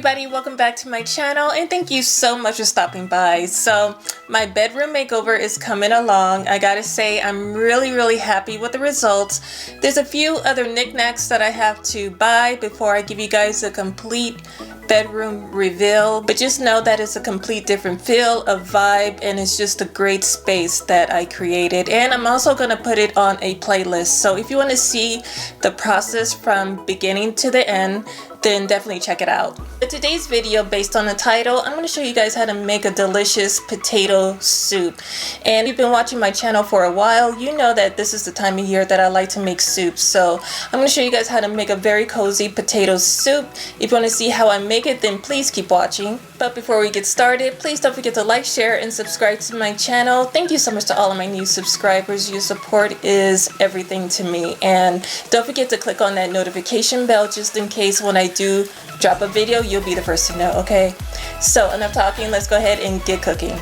everybody, welcome back to my channel and thank you so much for stopping by. So my bedroom makeover is coming along. I gotta say I'm really happy with the results. There's a few other knickknacks that I have to buy before I give you guys a complete bedroom reveal, but just know that it's a complete different feel, a vibe, and it's just a great space that I created. And I'm also going to put it on a playlist, so if you want to see the process from beginning to the end, then definitely check it out. In today's video, based on the title, I'm going to show you guys how to make a delicious potato soup. And if you've been watching my channel for a while, you know that this is the time of year that I like to make soups. So I'm going to show you guys how to make a very cozy potato soup. If you want to see how I make it, then please keep watching. But before we get started, please don't forget to like, share, and subscribe to my channel. Thank you so much to all of my new subscribers. Your support is everything to me. And don't forget to click on that notification bell just in case when I do drop a video, you'll be the first to know, okay? So enough talking, let's go ahead and get cooking.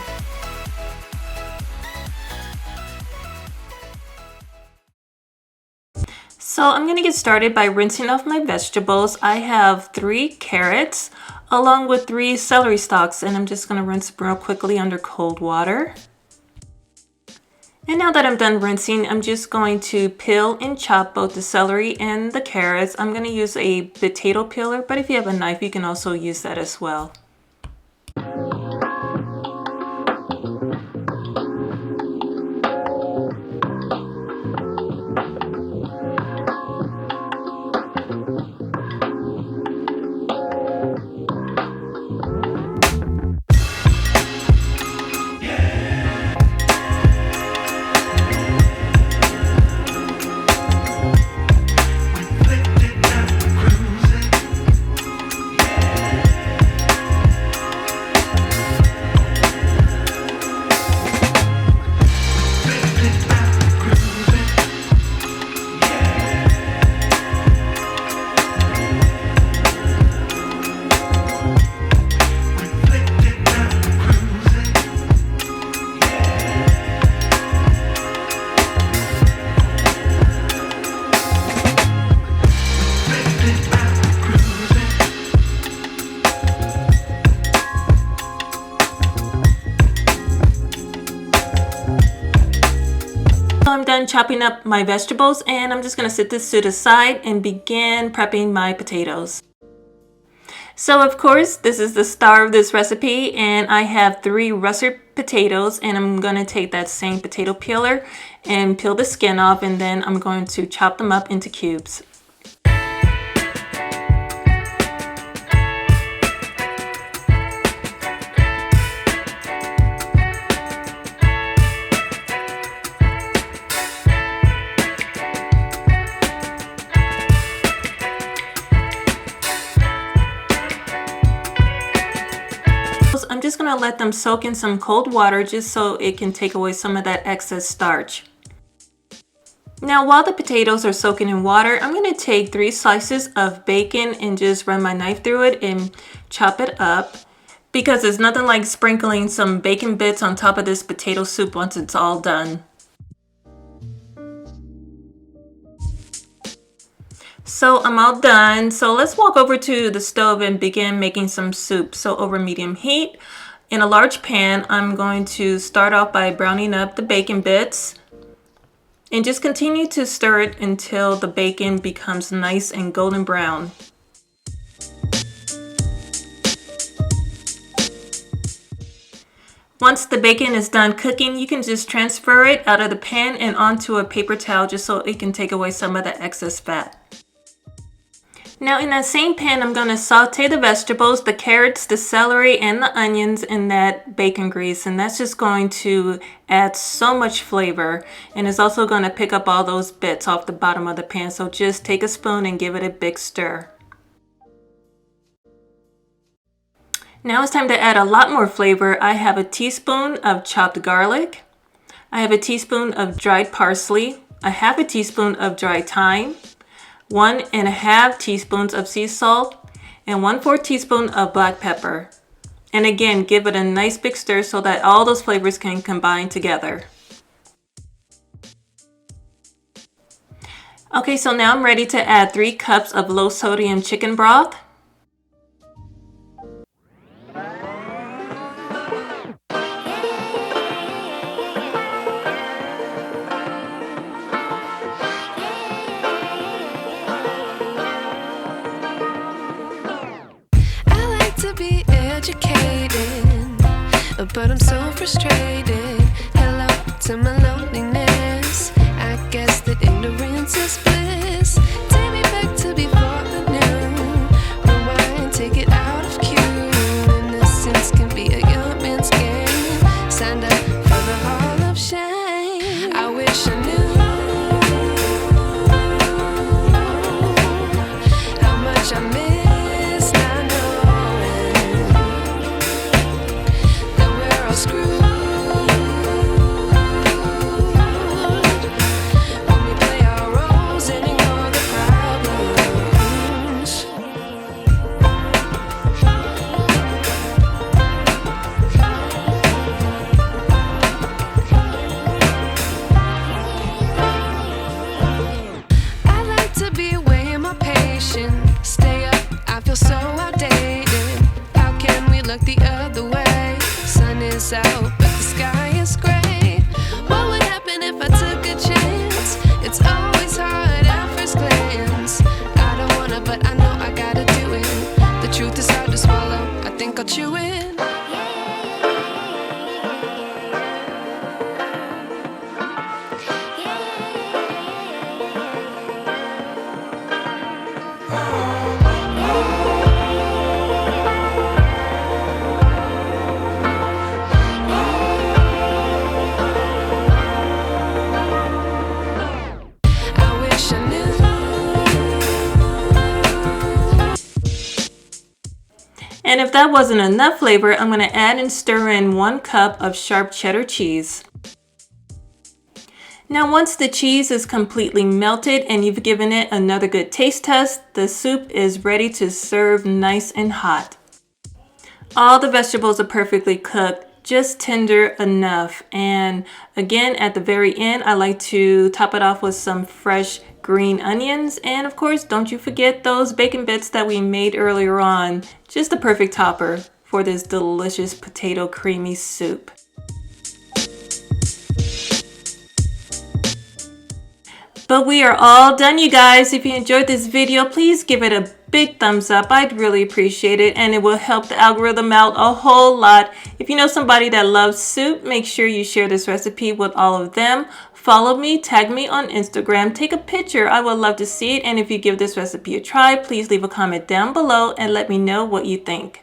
So I'm going to get started by rinsing off my vegetables. I have 3 carrots along with 3 celery stalks, and I'm just going to rinse them real quickly under cold water. And now that I'm done rinsing, I'm just going to peel and chop both the celery and the carrots. I'm going to use a potato peeler, but if you have a knife, you can also use that as well. I'm done chopping up my vegetables, and I'm just going to set this to the side and begin prepping my potatoes. So of course, this is the star of this recipe, and I have 3 Russert potatoes, and I'm going to take that same potato peeler and peel the skin off, and then I'm going to chop them up into cubes. I'm just going to let them soak in some cold water just so it can take away some of that excess starch. Now while the potatoes are soaking in water, I'm going to take 3 slices of bacon and just run my knife through it and chop it up, because there's nothing like sprinkling some bacon bits on top of this potato soup once it's all done. So I'm all done. So let's walk over to the stove and begin making some soup. So over medium heat, in a large pan, I'm going to start off by browning up the bacon bits and just continue to stir it until the bacon becomes nice and golden brown. Once the bacon is done cooking, you can just transfer it out of the pan and onto a paper towel just so it can take away some of the excess fat. Now in that same pan, I'm going to saute the vegetables, the carrots, the celery, and the onions in that bacon grease. And that's just going to add so much flavor. And it's also going to pick up all those bits off the bottom of the pan. So just take a spoon and give it a big stir. Now it's time to add a lot more flavor. I have a teaspoon of chopped garlic. I have a teaspoon of dried parsley. I have a teaspoon of dried thyme. 1.5 teaspoons of sea salt, and 1/4 teaspoon of black pepper. And again, give it a nice big stir so that all those flavors can combine together. Okay, so now I'm ready to add 3 cups of low sodium chicken broth. but I'm so frustrated. Hello to my loneliness. I guess that ignorance is bliss. Take me back to before I knew. Rewind, take it out of cue. Innocence can be a young man's game. Signed up for the hall of shame. I wish I knew how much I miss not knowing that we're all screwed. When we play our roles and ignore the problems. I like to be away in my patience. Stay up, I feel so outdated. How can we look the other way? Sun is out, but the sky is gray. What would happen if I took a chance? It's always hard at first glance. I don't wanna, but I know I gotta do it. The truth is hard to swallow, I think I'll chew it. I wish I knew. And if that wasn't enough flavor, I'm going to add and stir in 1 cup of sharp cheddar cheese. Now once the cheese is completely melted and you've given it another good taste test, the soup is ready to serve nice and hot. All the vegetables are perfectly cooked, just tender enough. And again, at the very end, I like to top it off with some fresh green onions. And of course, don't you forget those bacon bits that we made earlier on. Just the perfect topper for this delicious potato creamy soup. But we are all done, you guys. If you enjoyed this video, please give it a big thumbs up. I'd really appreciate it, and it will help the algorithm out a whole lot. If you know somebody that loves soup, make sure you share this recipe with all of them. Follow me, tag me on Instagram, take a picture. I would love to see it. And if you give this recipe a try, please leave a comment down below and let me know what you think.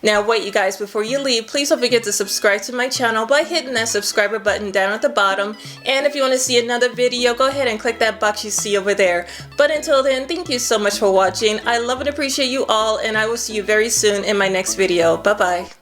Now wait, you guys, before you leave, please don't forget to subscribe to my channel by hitting that subscriber button down at the bottom. And if you want to see another video, go ahead and click that box you see over there. But until then, thank you so much for watching. I love and appreciate you all, and I will see you very soon in my next video. Bye bye.